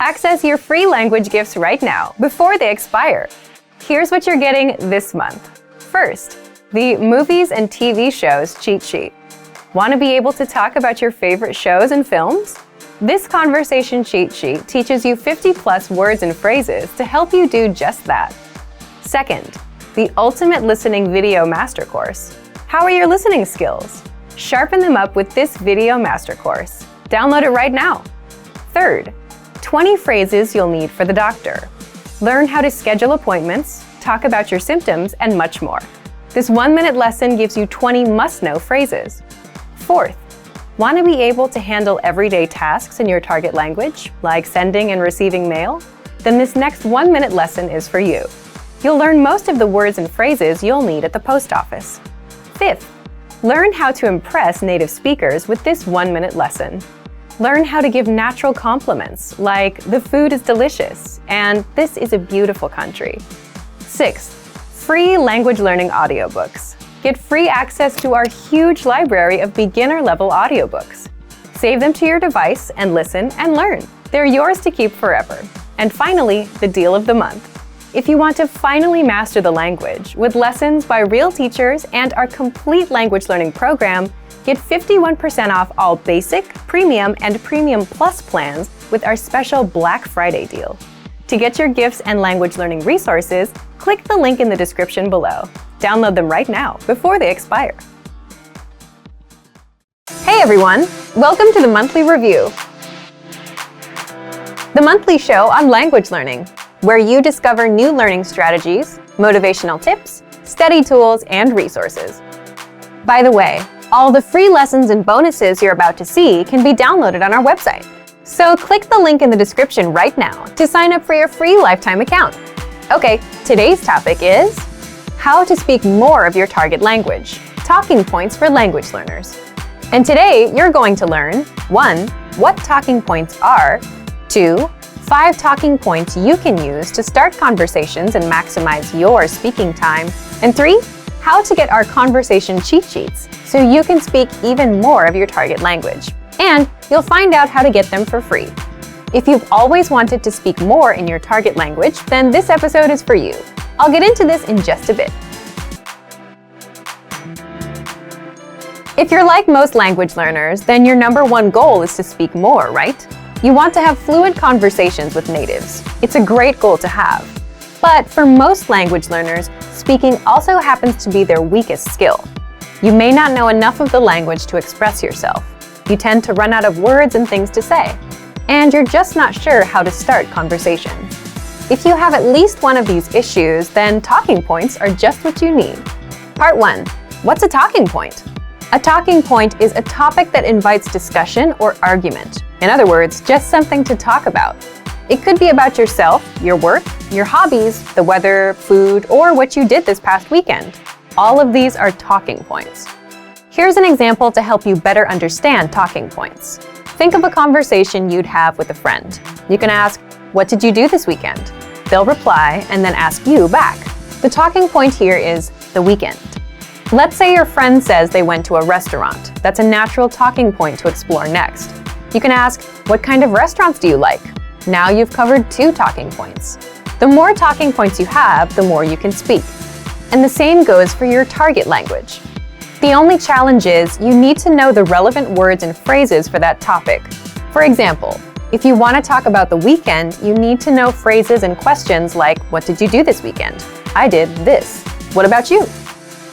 Access your free language gifts right now before they expire. Here's what you're getting this month. First, the Movies and TV Shows cheat sheet. Want to be able to talk about your favorite shows and films? This conversation cheat sheet teaches you 50+ words and phrases to help you do just that. Second, the Ultimate Listening Video Master Course. How are your listening skills? Sharpen them up with this video master course. Download it right now. Third, 20 phrases you'll need for the doctor. Learn how to schedule appointments, talk about your symptoms, and much more. This 1-minute lesson gives you 20 must-know phrases. Fourth, want to be able to handle everyday tasks in your target language, like sending and receiving mail? Then this next 1-minute lesson is for you. You'll learn most of the words and phrases you'll need at the post office. Fifth, learn how to impress native speakers with this 1-minute lesson. Learn how to give natural compliments, like "the food is delicious" and "this is a beautiful country." Sixth, free language learning audiobooks. Get free access to our huge library of beginner-level audiobooks. Save them to your device and listen and learn. They're yours to keep forever. And finally, the deal of the month. If you want to finally master the language with lessons by real teachers and our complete language learning program, get 51% off all Basic, Premium, and Premium Plus plans with our special Black Friday deal. To get your gifts and language learning resources, click the link in the description below. Download them right now before they expire. Hey everyone! Welcome to the Monthly Review, the monthly show on language learning, where you discover new learning strategies, motivational tips, study tools, and resources. By the way, all the free lessons and bonuses you're about to see can be downloaded on our website. So click the link in the description right now to sign up for your free lifetime account. Okay, today's topic is how to speak more of your target language, talking points for language learners. And today you're going to learn 1. What talking points are, 2. 5 talking points you can use to start conversations and maximize your speaking time, and 3. How to get our conversation cheat sheets so you can speak even more of your target language. And you'll find out how to get them for free. If you've always wanted to speak more in your target language, then this episode is for you. I'll get into this in just a bit. If you're like most language learners, then your #1 goal is to speak more, right? You want to have fluent conversations with natives. It's a great goal to have. But for most language learners, speaking also happens to be their weakest skill. You may not know enough of the language to express yourself. You tend to run out of words and things to say. And you're just not sure how to start conversations. If you have at least one of these issues, then talking points are just what you need. Part 1. What's a talking point? A talking point is a topic that invites discussion or argument. In other words, just something to talk about. It could be about yourself, your work, your hobbies, the weather, food, or what you did this past weekend. All of these are talking points. Here's an example to help you better understand talking points. Think of a conversation you'd have with a friend. You can ask, "What did you do this weekend?" They'll reply and then ask you back. The talking point here is the weekend. Let's say your friend says they went to a restaurant. That's a natural talking point to explore next. You can ask, "What kind of restaurants do you like?" Now you've covered 2 talking points. The more talking points you have, the more you can speak. And the same goes for your target language. The only challenge is you need to know the relevant words and phrases for that topic. For example, if you want to talk about the weekend, you need to know phrases and questions like, "What did you do this weekend?" "I did this." "What about you?"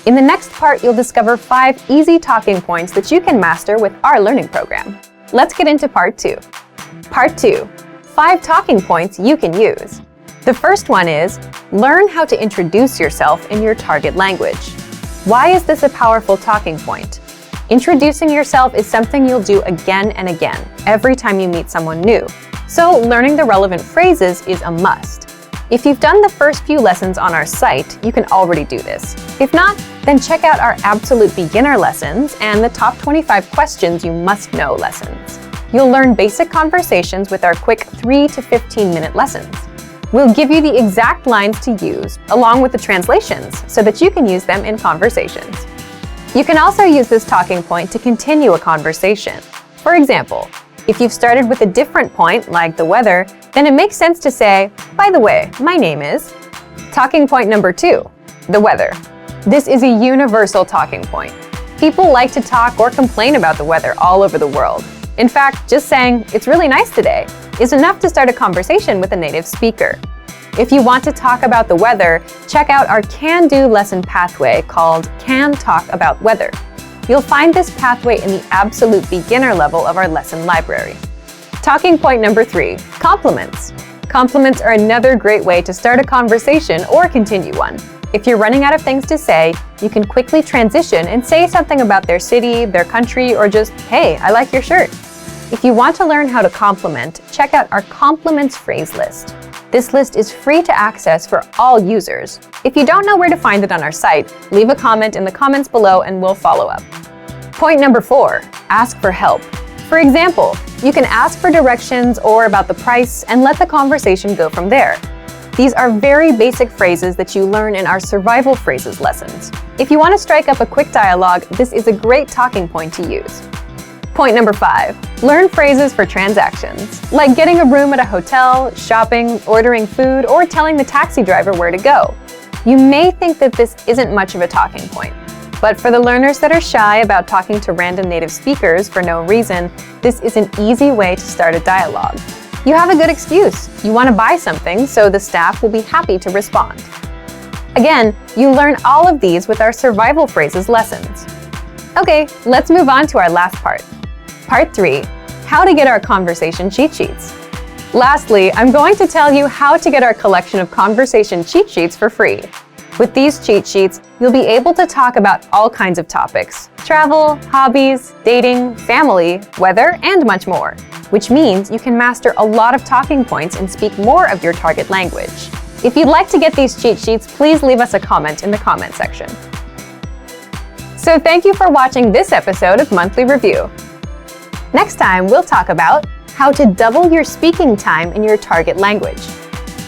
In the next part, you'll discover 5 easy talking points that you can master with our learning program. Let's get into Part 2. Part 2. 5 talking points you can use. The first one is, learn how to introduce yourself in your target language. Why is this a powerful talking point? Introducing yourself is something you'll do again and again, every time you meet someone new. So learning the relevant phrases is a must. If you've done the first few lessons on our site, you can already do this. If not, then check out our absolute beginner lessons and the top 25 questions you must know lessons. You'll learn basic conversations with our quick 3 to 15-minute lessons. We'll give you the exact lines to use, along with the translations, so that you can use them in conversations. You can also use this talking point to continue a conversation. For example, If you've started with a different point, like the weather, then it makes sense to say, by the way, my name is. Talking point number 2, the weather. This is a universal talking point. People like to talk or complain about the weather all over the world. In fact, just saying, "It's really nice today," is enough to start a conversation with a native speaker. If you want to talk about the weather, check out our can-do lesson pathway called Can Talk About Weather. You'll find this pathway in the absolute beginner level of our lesson library. Talking point number 3, compliments. Compliments are another great way to start a conversation or continue one. If you're running out of things to say, you can quickly transition and say something about their city, their country, or just, "Hey, I like your shirt." If you want to learn how to compliment, check out our compliments phrase list. This list is free to access for all users. If you don't know where to find it on our site, leave a comment in the comments below and we'll follow up. Point number 4, ask for help. For example, you can ask for directions or about the price and let the conversation go from there. These are very basic phrases that you learn in our survival phrases lessons. If you want to strike up a quick dialogue, this is a great talking point to use. Point number 5, learn phrases for transactions, like getting a room at a hotel, shopping, ordering food, or telling the taxi driver where to go. You may think that this isn't much of a talking point, but for the learners that are shy about talking to random native speakers for no reason, this is an easy way to start a dialogue. You have a good excuse. You want to buy something, so the staff will be happy to respond. Again, you learn all of these with our survival phrases lessons. Okay, let's move on to our last part. Part 3, how to get our conversation cheat sheets. Lastly, I'm going to tell you how to get our collection of conversation cheat sheets for free. With these cheat sheets, you'll be able to talk about all kinds of topics: travel, hobbies, dating, family, weather, and much more, which means you can master a lot of talking points and speak more of your target language. If you'd like to get these cheat sheets, please leave us a comment in the comment section. So thank you for watching this episode of Monthly Review. Next time, we'll talk about how to double your speaking time in your target language.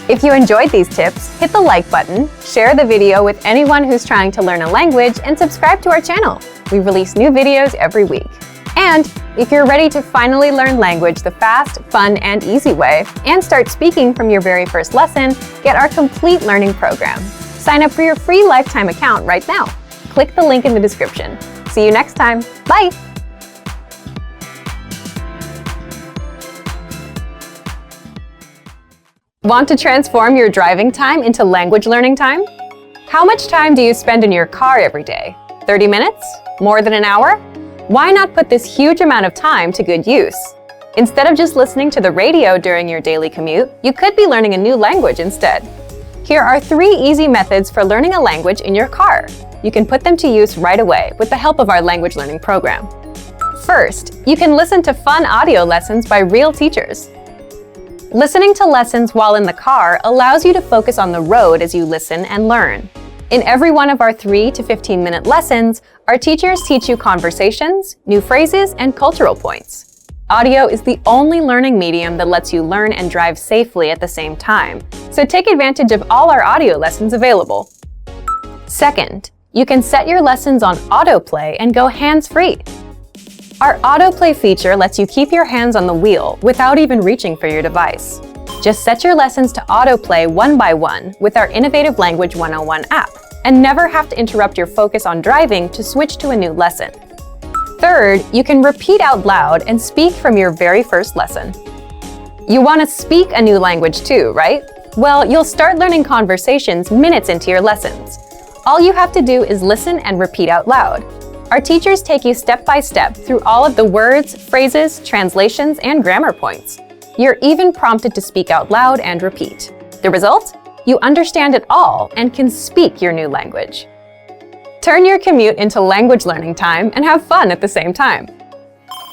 If you enjoyed these tips, hit the like button, share the video with anyone who's trying to learn a language, and subscribe to our channel. We release new videos every week. And if you're ready to finally learn language the fast, fun, and easy way, and start speaking from your very first lesson, get our complete learning program. Sign up for your free lifetime account right now. Click the link in the description. See you next time. Bye! Want to transform your driving time into language learning time? How much time do you spend in your car every day? 30 minutes? More than an hour? Why not put this huge amount of time to good use? Instead of just listening to the radio during your daily commute, you could be learning a new language instead. Here are 3 easy methods for learning a language in your car. You can put them to use right away with the help of our language learning program. First, you can listen to fun audio lessons by real teachers. Listening to lessons while in the car allows you to focus on the road as you listen and learn. In every one of our 3 to 15-minute lessons, our teachers teach you conversations, new phrases, and cultural points. Audio is the only learning medium that lets you learn and drive safely at the same time, so take advantage of all our audio lessons available. Second, you can set your lessons on autoplay and go hands-free. Our autoplay feature lets you keep your hands on the wheel without even reaching for your device. Just set your lessons to autoplay one by one with our Innovative Language 101 app, and never have to interrupt your focus on driving to switch to a new lesson. Third, you can repeat out loud and speak from your very first lesson. You want to speak a new language too, right? Well, you'll start learning conversations minutes into your lessons. All you have to do is listen and repeat out loud. Our teachers take you step by step through all of the words, phrases, translations, and grammar points. You're even prompted to speak out loud and repeat. The result? You understand it all and can speak your new language. Turn your commute into language learning time and have fun at the same time.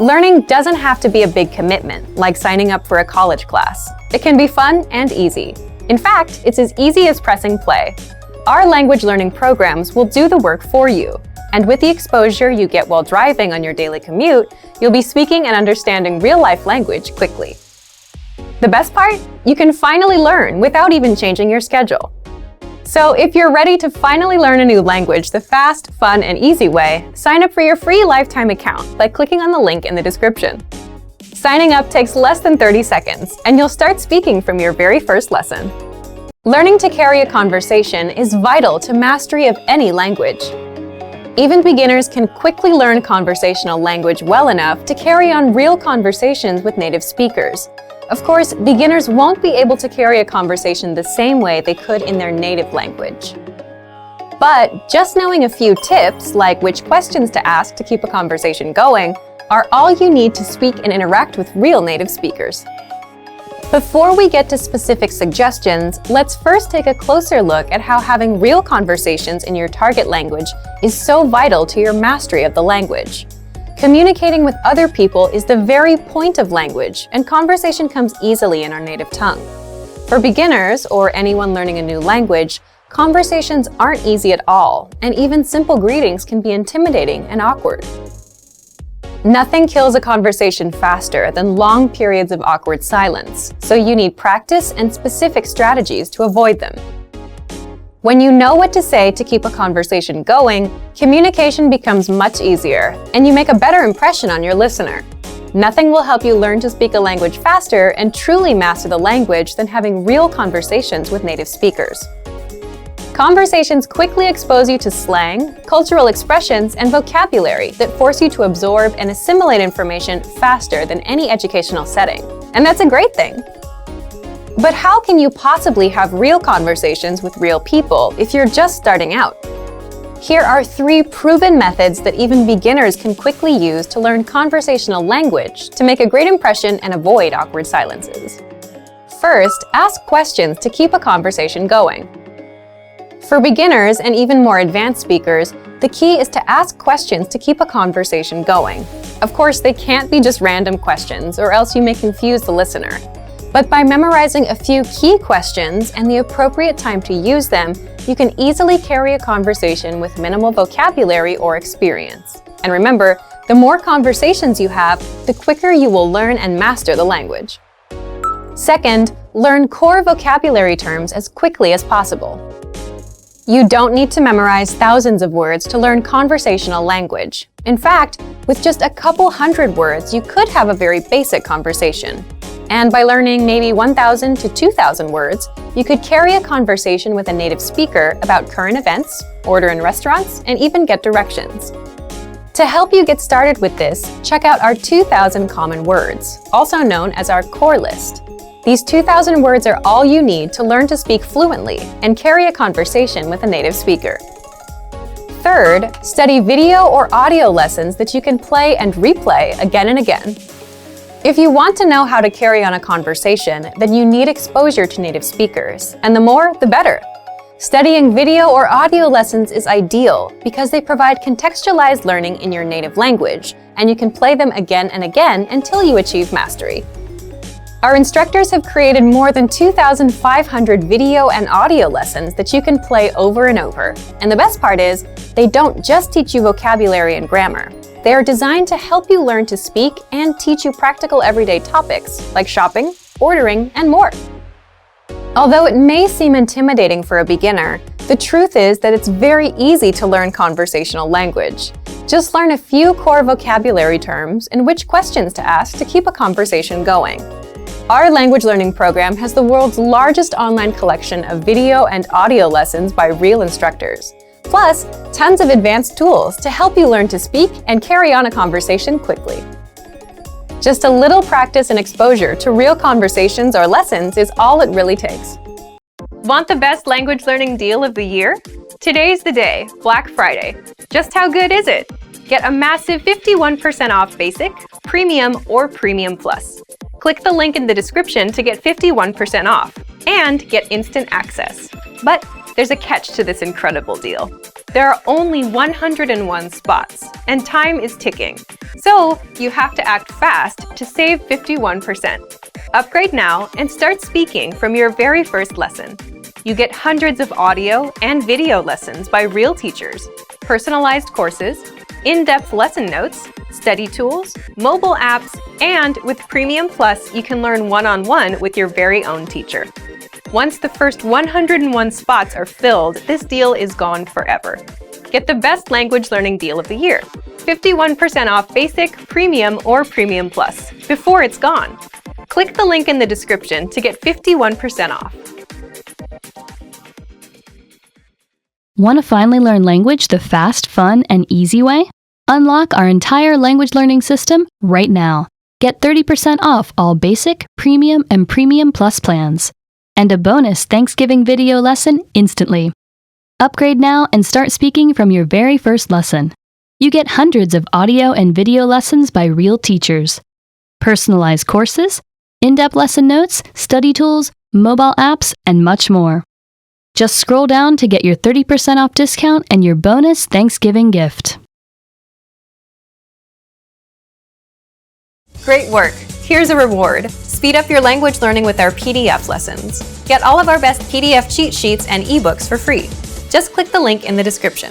Learning doesn't have to be a big commitment, like signing up for a college class. It can be fun and easy. In fact, it's as easy as pressing play. Our language learning programs will do the work for you. And with the exposure you get while driving on your daily commute, you'll be speaking and understanding real-life language quickly. The best part? You can finally learn without even changing your schedule. So if you're ready to finally learn a new language the fast, fun, and easy way, sign up for your free lifetime account by clicking on the link in the description. Signing up takes less than 30 seconds, and you'll start speaking from your very first lesson. Learning to carry a conversation is vital to mastery of any language. Even beginners can quickly learn conversational language well enough to carry on real conversations with native speakers. Of course, beginners won't be able to carry a conversation the same way they could in their native language. But just knowing a few tips, like which questions to ask to keep a conversation going, are all you need to speak and interact with real native speakers. Before we get to specific suggestions, let's first take a closer look at how having real conversations in your target language is so vital to your mastery of the language. Communicating with other people is the very point of language, and conversation comes easily in our native tongue. For beginners, or anyone learning a new language, conversations aren't easy at all, and even simple greetings can be intimidating and awkward. Nothing kills a conversation faster than long periods of awkward silence, so you need practice and specific strategies to avoid them. When you know what to say to keep a conversation going, communication becomes much easier, and you make a better impression on your listener. Nothing will help you learn to speak a language faster and truly master the language than having real conversations with native speakers. Conversations quickly expose you to slang, cultural expressions, and vocabulary that force you to absorb and assimilate information faster than any educational setting. And that's a great thing. But how can you possibly have real conversations with real people if you're just starting out? Here are 3 proven methods that even beginners can quickly use to learn conversational language to make a great impression and avoid awkward silences. First, ask questions to keep a conversation going. For beginners and even more advanced speakers, the key is to ask questions to keep a conversation going. Of course, they can't be just random questions, or else you may confuse the listener. But by memorizing a few key questions and the appropriate time to use them, you can easily carry a conversation with minimal vocabulary or experience. And remember, the more conversations you have, the quicker you will learn and master the language. Second, learn core vocabulary terms as quickly as possible. You don't need to memorize thousands of words to learn conversational language. In fact, with just a couple hundred words, you could have a very basic conversation. And by learning maybe 1,000 to 2,000 words, you could carry a conversation with a native speaker about current events, order in restaurants, and even get directions. To help you get started with this, check out our 2,000 common words, also known as our core list. These 2,000 words are all you need to learn to speak fluently and carry a conversation with a native speaker. Third, study video or audio lessons that you can play and replay again and again. If you want to know how to carry on a conversation, then you need exposure to native speakers, and the more, the better. Studying video or audio lessons is ideal because they provide contextualized learning in your native language, and you can play them again and again until you achieve mastery. Our instructors have created more than 2,500 video and audio lessons that you can play over and over. And the best part is, they don't just teach you vocabulary and grammar. They are designed to help you learn to speak and teach you practical everyday topics like shopping, ordering, and more. Although it may seem intimidating for a beginner, the truth is that it's very easy to learn conversational language. Just learn a few core vocabulary terms and which questions to ask to keep a conversation going. Our language learning program has the world's largest online collection of video and audio lessons by real instructors, plus tons of advanced tools to help you learn to speak and carry on a conversation quickly. Just a little practice and exposure to real conversations or lessons is all it really takes. Want the best language learning deal of the year? Today's the day, Black Friday. Just how good is it? Get a massive 51% off Basic, Premium, or Premium Plus. Click the link in the description to get 51% off and get instant access. But there's a catch to this incredible deal. There are only 101 spots, and time is ticking. So you have to act fast to save 51%. Upgrade now and start speaking from your very first lesson. You get hundreds of audio and video lessons by real teachers, personalized courses, in-depth lesson notes, study tools, mobile apps, and with Premium Plus, you can learn one-on-one with your very own teacher. Once the first 101 spots are filled, this deal is gone forever. Get the best language learning deal of the year. 51% off Basic, Premium, or Premium Plus. before it's gone. Click the link in the description to get 51% off. Want to finally learn language the fast, fun, and easy way? Unlock our entire language learning system right now. Get 30% off all basic, premium, and premium plus plans. And a bonus Thanksgiving video lesson instantly. Upgrade now and start speaking from your very first lesson. You get hundreds of audio and video lessons by real teachers, personalized courses, in-depth lesson notes, study tools, mobile apps, and much more. Just scroll down to get your 30% off discount and your bonus Thanksgiving gift. Great work! Here's a reward. Speed up your language learning with our PDF lessons. Get all of our best PDF cheat sheets and ebooks for free. Just click the link in the description.